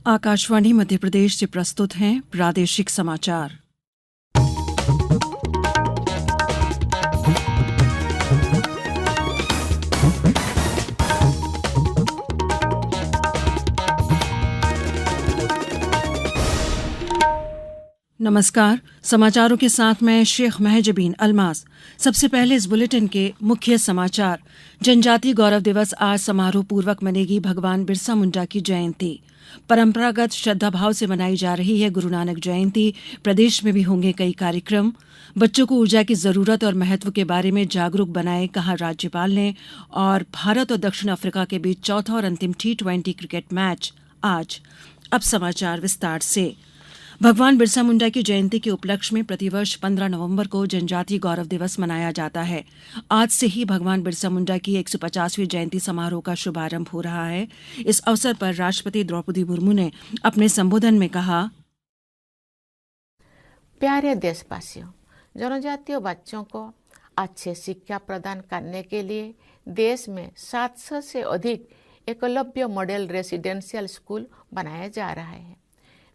आकाशवाणी मध्य प्रदेश से प्रस्तुत हैं प्रादेशिक समाचार। नमस्कार, समाचारों के साथ मैं शेख महजबीन अल्मास। सबसे पहले इस बुलेटिन के मुख्य समाचार। जनजातीय गौरव दिवस आज समारोह पूर्वक मनेगी भगवान बिरसा मुंडा की जयंती। परंपरागत श्रद्धाभाव से मनाई जा रही है गुरु नानक जयंती। प्रदेश में भी होंगे कई कार्यक्रम। बच्चों को ऊर्जा की जरूरत और महत्व के बारे में जागरूक बनाए, कहा राज्यपाल ने। और भारत और दक्षिण अफ्रीका के बीच चौथा और अंतिम T20 क्रिकेट मैच आज। अब समाचार विस्तार से। भगवान बिरसा मुंडा की जयंती के उपलक्ष्य में प्रतिवर्ष 15 नवंबर को जनजातीय गौरव दिवस मनाया जाता है। आज से ही भगवान बिरसा मुंडा की 150वीं जयंती समारोह का शुभारंभ हो रहा है। इस अवसर पर राष्ट्रपति द्रौपदी मुर्मू ने अपने संबोधन में कहा, प्यारे देशवासियों, जनजातीय बच्चों को अच्छे शिक्षा प्रदान करने के लिए देश में 700 से अधिक एकलव्य मॉडल रेसिडेंशियल स्कूल बनाया जा रहा है।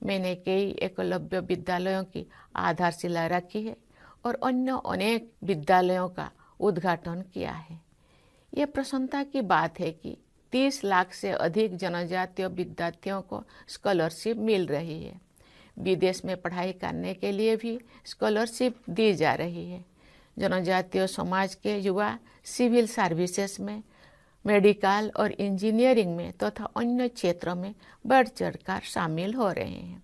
मैंने कई एकलव्य विद्यालयों की आधारशिला रखी है और अन्य अनेक विद्यालयों का उद्घाटन किया है। ये प्रसन्नता की बात है कि 30 लाख से अधिक जनजातीय विद्यार्थियों को स्कॉलरशिप मिल रही है। विदेश में पढ़ाई करने के लिए भी स्कॉलरशिप दी जा रही है। जनजातीय समाज के युवा सिविल सर्विसेज में, मेडिकल और इंजीनियरिंग में तथा अन्य क्षेत्रों में बढ़ चढ़कर शामिल हो रहे हैं।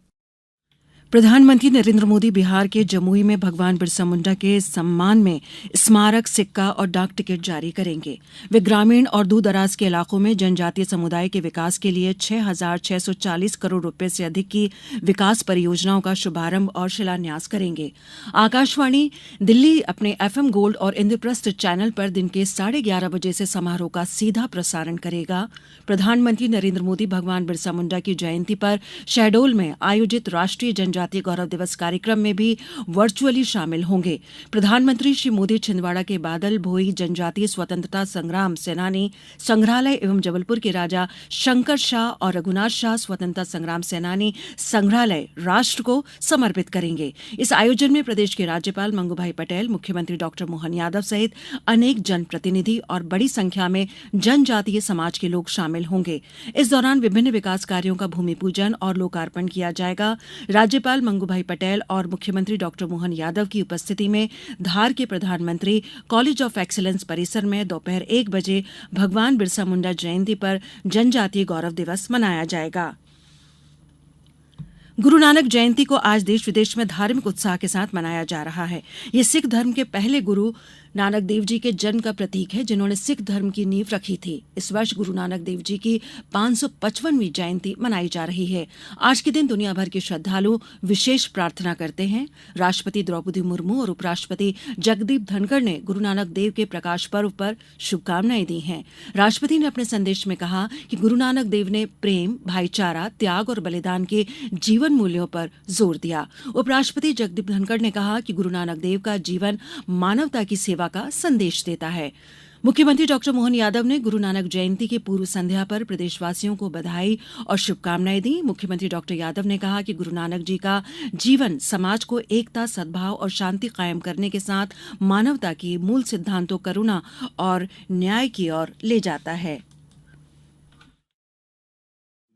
प्रधानमंत्री नरेंद्र मोदी बिहार के जमुई में भगवान बिरसा मुंडा के सम्मान में स्मारक, सिक्का और डाक टिकट जारी करेंगे। वे ग्रामीण और दूर दराज के इलाकों में जनजातीय समुदाय के विकास के लिए 6,640 करोड़ रुपए से अधिक की विकास परियोजनाओं का शुभारंभ और शिलान्यास करेंगे। आकाशवाणी दिल्ली अपने FM गोल्ड और इंद्रप्रस्थ चैनल पर दिन के 11:30 बजे से समारोह का सीधा प्रसारण करेगा। प्रधानमंत्री नरेंद्र मोदी भगवान बिरसा मुंडा की जयंती पर शहडोल में आयोजित राष्ट्रीय जनजातीय गौरव दिवस कार्यक्रम में भी वर्चुअली शामिल होंगे। प्रधानमंत्री श्री मोदी छिंदवाड़ा के बादल भोई जनजातीय स्वतंत्रता संग्राम सेनानी संग्रहालय एवं जबलपुर के राजा शंकर शाह और रघुनाथ शाह स्वतंत्रता संग्राम सेनानी संग्रहालय राष्ट्र को समर्पित करेंगे। इस आयोजन में प्रदेश के राज्यपाल मंगूभाई पटेल, मुख्यमंत्री डॉक्टर मोहन यादव सहित अनेक जनप्रतिनिधि और बड़ी संख्या में जनजातीय समाज के लोग शामिल होंगे। इस दौरान विभिन्न विकास कार्यों का भूमि पूजन और लोकार्पण किया जाएगा। राज्यपाल मंगूभाई पटेल और मुख्यमंत्री डॉक्टर मोहन यादव की उपस्थिति में धार के प्रधानमंत्री कॉलेज ऑफ एक्सीलेंस परिसर में दोपहर 1 बजे भगवान बिरसा मुंडा जयंती पर जनजातीय गौरव दिवस मनाया जाएगा। गुरु नानक जयंती को आज देश विदेश में धार्मिक उत्साह के साथ मनाया जा रहा है। ये सिख धर्म के पहले गुरु नानक देव जी के जन्म का प्रतीक है, जिन्होंने सिख धर्म की नींव रखी थी। इस वर्ष गुरु नानक देव जी की 555वीं जयंती मनाई जा रही है। आज के दिन दुनिया भर के श्रद्धालु विशेष प्रार्थना करते हैं। राष्ट्रपति द्रौपदी मुर्मू और उपराष्ट्रपति जगदीप धनखड़ ने गुरु नानक देव के प्रकाश पर्व पर शुभकामनाएं दी हैं। राष्ट्रपति ने अपने संदेश में कहा कि गुरु नानक देव ने प्रेम, भाईचारा, त्याग और बलिदान के जीवन मूल्यों पर जोर दिया। उपराष्ट्रपति जगदीप धनखड़ ने कहा कि गुरु नानक देव का जीवन मानवता की सेवा का संदेश देता है। मुख्यमंत्री डॉक्टर मोहन यादव ने गुरु नानक जयंती के पूर्व संध्या पर प्रदेशवासियों को बधाई और शुभकामनाएं दी। मुख्यमंत्री डॉक्टर यादव ने कहा कि गुरु नानक जी का जीवन समाज को एकता, सद्भाव और शांति कायम करने के साथ मानवता की मूल सिद्धांतों करुणा और न्याय की ओर ले जाता है।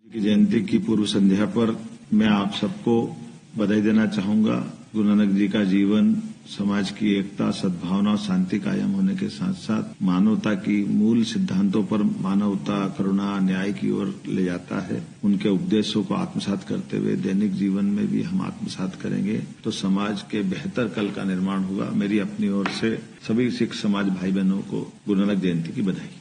जयंती की पूर्व संध्या पर मैं आप सबको बधाई देना चाहूंगा। गुरु नानक जी का जीवन समाज की एकता, सद्भावना और शांति कायम होने के साथ साथ मानवता की मूल सिद्धांतों पर मानवता, करुणा, न्याय की ओर ले जाता है। उनके उपदेशों को आत्मसात करते हुए दैनिक जीवन में भी हम आत्मसात करेंगे तो समाज के बेहतर कल का निर्माण होगा। मेरी अपनी ओर से सभी सिख समाज भाई बहनों को गुरु नानक जयंती की बधाई।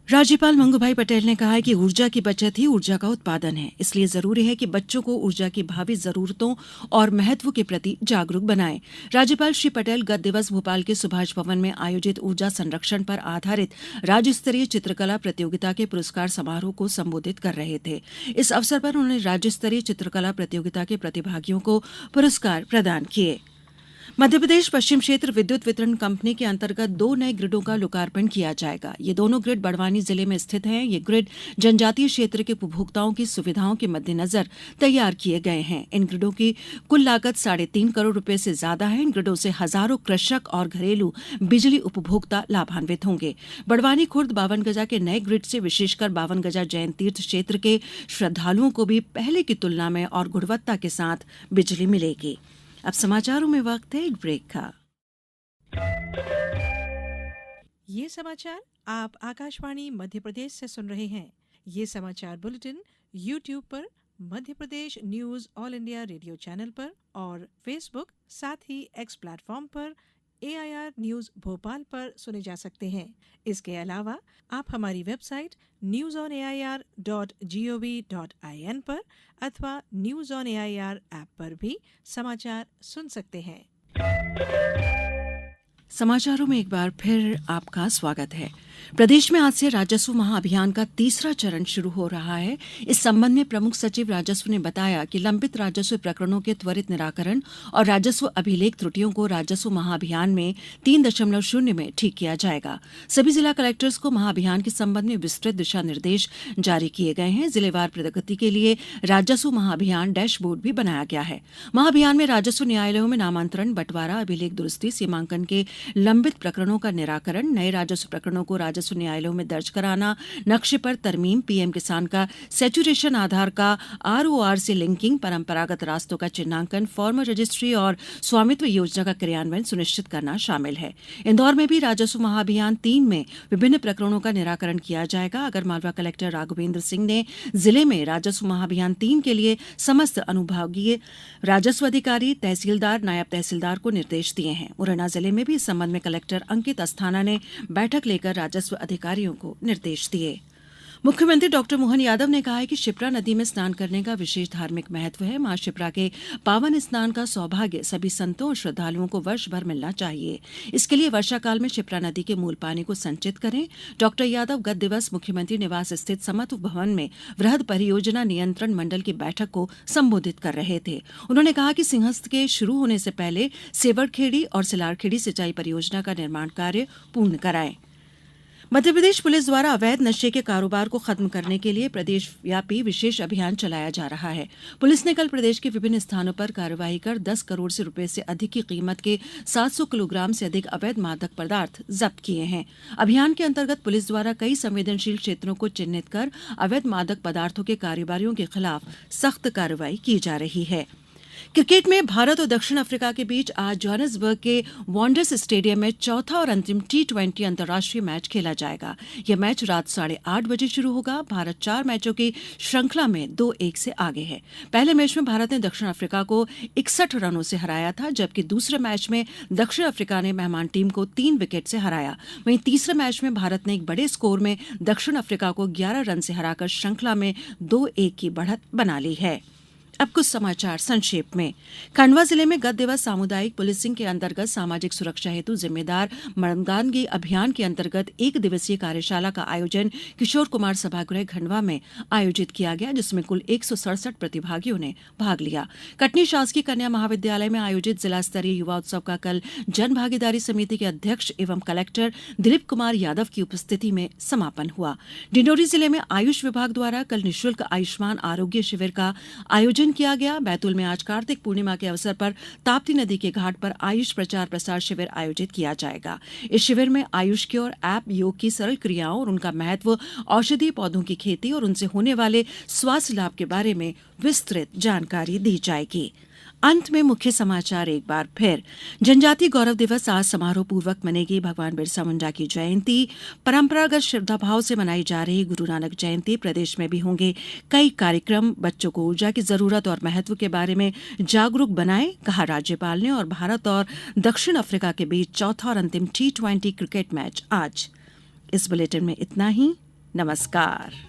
राज्यपाल मंगूभाई पटेल ने कहा है कि ऊर्जा की बचत ही ऊर्जा का उत्पादन है। इसलिए जरूरी है कि बच्चों को ऊर्जा की भावी जरूरतों और महत्व के प्रति जागरूक बनाएं। राज्यपाल श्री पटेल गत दिवस भोपाल के सुभाष भवन में आयोजित ऊर्जा संरक्षण पर आधारित राज्य स्तरीय चित्रकला प्रतियोगिता के पुरस्कार समारोह को संबोधित कर रहे थे। इस अवसर पर उन्होंने राज्य स्तरीय चित्रकला प्रतियोगिता के प्रतिभागियों को पुरस्कार प्रदान किए। मध्यप्रदेश पश्चिम क्षेत्र विद्युत वितरण कंपनी के अंतर्गत 2 नए ग्रिडों का लोकार्पण किया जाएगा। ये दोनों ग्रिड बड़वानी जिले में स्थित हैं। ये ग्रिड जनजातीय क्षेत्र के उपभोक्ताओं की सुविधाओं के मद्देनजर तैयार किए गए हैं। इन ग्रिडों की कुल लागत 3.5 करोड़ रुपए से ज्यादा है। इन ग्रिडों से हजारों कृषक और घरेलू बिजली उपभोक्ता लाभान्वित होंगे। बड़वानी खुर्द 52 गजा के नए ग्रिड से विशेषकर 52 गजा जैन तीर्थ क्षेत्र के श्रद्धालुओं को भी पहले की तुलना में और गुणवत्ता के साथ बिजली मिलेगी। अब समाचारों में वक्त है एक ब्रेक का। ये समाचार आप आकाशवाणी मध्य प्रदेश से सुन रहे हैं। ये समाचार बुलेटिन YouTube पर, Madhya Pradesh news All India Radio channel पर और फेसबुक साथ ही X प्लेटफॉर्म पर AIR न्यूज भोपाल पर सुने जा सकते हैं। इसके अलावा आप हमारी वेबसाइट newsonair.gov.in पर अथवा न्यूज ऑन AIR ऐप पर भी समाचार सुन सकते हैं। समाचारों में एक बार फिर आपका स्वागत है। प्रदेश में आज से राजस्व महाअभियान का तीसरा चरण शुरू हो रहा है। इस संबंध में प्रमुख सचिव राजस्व ने बताया कि लंबित राजस्व प्रकरणों के त्वरित निराकरण और राजस्व अभिलेख त्रुटियों को राजस्व महाअभियान में 3.0 में ठीक किया जाएगा। सभी जिला कलेक्टर्स को महाअभियान के संबंध में विस्तृत दिशा निर्देश जारी किए गए हैं। जिलेवार प्रगति के लिए राजस्व महाअभियान डैशबोर्ड भी बनाया गया है। महाअभियान में राजस्व न्यायालयों में नामांतरण, बंटवारा, अभिलेख दुरुस्ती, सीमांकन के लंबित प्रकरणों का निराकरण, नए राजस्व प्रकरणों को राजस्व न्यायालयों में दर्ज कराना, नक्शे पर तरमीम, पीएम किसान का सैचुरेशन आधार का ROR से लिंकिंग, परंपरागत रास्तों का चिन्हांकन, फार्मर रजिस्ट्री और स्वामित्व योजना का क्रियान्वयन सुनिश्चित करना शामिल है। इंदौर में भी राजस्व महाअभियान 3 में विभिन्न प्रकरणों का निराकरण किया जाएगा। आगरमालवा कलेक्टर राघवेंद्र सिंह ने जिले में राजस्व महाअभियान 3 के लिए समस्त अनुभागीय राजस्व अधिकारी, तहसीलदार, नायब तहसीलदार को निर्देश दिए हैं। मुरैना जिले में भी इस संबंध में कलेक्टर अंकित अस्थाना ने बैठक लेकर राजस्व अधिकारियों को निर्देश दिए। मुख्यमंत्री डॉक्टर मोहन यादव ने कहा है कि शिप्रा नदी में स्नान करने का विशेष धार्मिक महत्व है। मां शिप्रा के पावन स्नान का सौभाग्य सभी संतों और श्रद्धालुओं को वर्ष भर मिलना चाहिए। इसके लिए वर्षा काल में शिप्रा नदी के मूल पानी को संचित करें। डॉक्टर यादव गत दिवस मुख्यमंत्री निवास स्थित समत्व भवन में वृहद परियोजना नियंत्रण मंडल की बैठक को संबोधित कर रहे थे। उन्होंने कहा कि सिंहस्थ के शुरू होने से पहले सेवड़खेड़ी और सिलारखेड़ी सिंचाई परियोजना का निर्माण कार्य पूर्ण कराएं। मध्यप्रदेश पुलिस द्वारा अवैध नशे के कारोबार को खत्म करने के लिए प्रदेश व्यापी विशेष अभियान चलाया जा रहा है। पुलिस ने कल प्रदेश के विभिन्न स्थानों पर कार्रवाई कर 10 करोड़ से रुपए से अधिक की कीमत के 700 किलोग्राम से अधिक अवैध मादक पदार्थ जब्त किए हैं। अभियान के अंतर्गत पुलिस द्वारा कई संवेदनशील क्षेत्रों को चिन्हित कर अवैध मादक पदार्थों के कारोबारियों के खिलाफ सख्त कार्रवाई की जा रही है। क्रिकेट में भारत और दक्षिण अफ्रीका के बीच आज जोहानिसबर्ग के वॉन्डर्स स्टेडियम में चौथा और अंतिम T20 अंतर्राष्ट्रीय मैच खेला जाएगा। यह मैच रात 8:30 बजे शुरू होगा। भारत 4 मैचों की श्रृंखला में 2-1 से आगे है। पहले मैच में भारत ने दक्षिण अफ्रीका को 61 रनों से हराया था, जबकि दूसरे मैच में दक्षिण अफ्रीका ने मेहमान टीम को 3 विकेट से हराया। वहीं तीसरे मैच में भारत ने एक बड़े स्कोर में दक्षिण अफ्रीका को 11 रन से हराकर श्रृंखला में 2-1 की बढ़त बना ली है। अब कुछ समाचार संक्षेप में। खंडवा जिले में गत दिवस सामुदायिक पुलिसिंग के अंतर्गत सामाजिक सुरक्षा हेतु जिम्मेदार मर्दानगी अभियान के अंतर्गत 1 दिवसीय कार्यशाला का आयोजन किशोर कुमार सभागृह खंडवा में आयोजित किया गया, जिसमें कुल 167 प्रतिभागियों ने भाग लिया। कटनी शासकीय कन्या महाविद्यालय में आयोजित जिला स्तरीय युवा उत्सव का कल जन भागीदारी समिति के अध्यक्ष एवं कलेक्टर दिलीप कुमार यादव की उपस्थिति में समापन हुआ। डिंडोरी जिले में आयुष विभाग द्वारा कल निःशुल्क आयुष्मान आरोग्य शिविर का आयोजन किया गया। बैतूल में आज कार्तिक पूर्णिमा के अवसर पर ताप्ती नदी के घाट पर आयुष प्रचार प्रसार शिविर आयोजित किया जाएगा। इस शिविर में आयुष क्योर ऐप, योग की सरल क्रियाओं और उनका महत्व, औषधीय पौधों की खेती और उनसे होने वाले स्वास्थ्य लाभ के बारे में विस्तृत जानकारी दी जाएगी। अंत में मुख्य समाचार एक बार फिर। जनजातीय गौरव दिवस आज समारोह पूर्वक मनेगी। भगवान बिरसा मुंडा की जयंती, परंपरागत श्रद्धाभाव से मनाई जा रही गुरु नानक जयंती। प्रदेश में भी होंगे कई कार्यक्रम। बच्चों को ऊर्जा की जरूरत और महत्व के बारे में जागरूक बनाएं, कहा राज्यपाल ने। और भारत और दक्षिण अफ्रीका के बीच चौथा और अंतिम T20 क्रिकेट मैच आज। इस बुलेटिन में इतना ही। नमस्कार।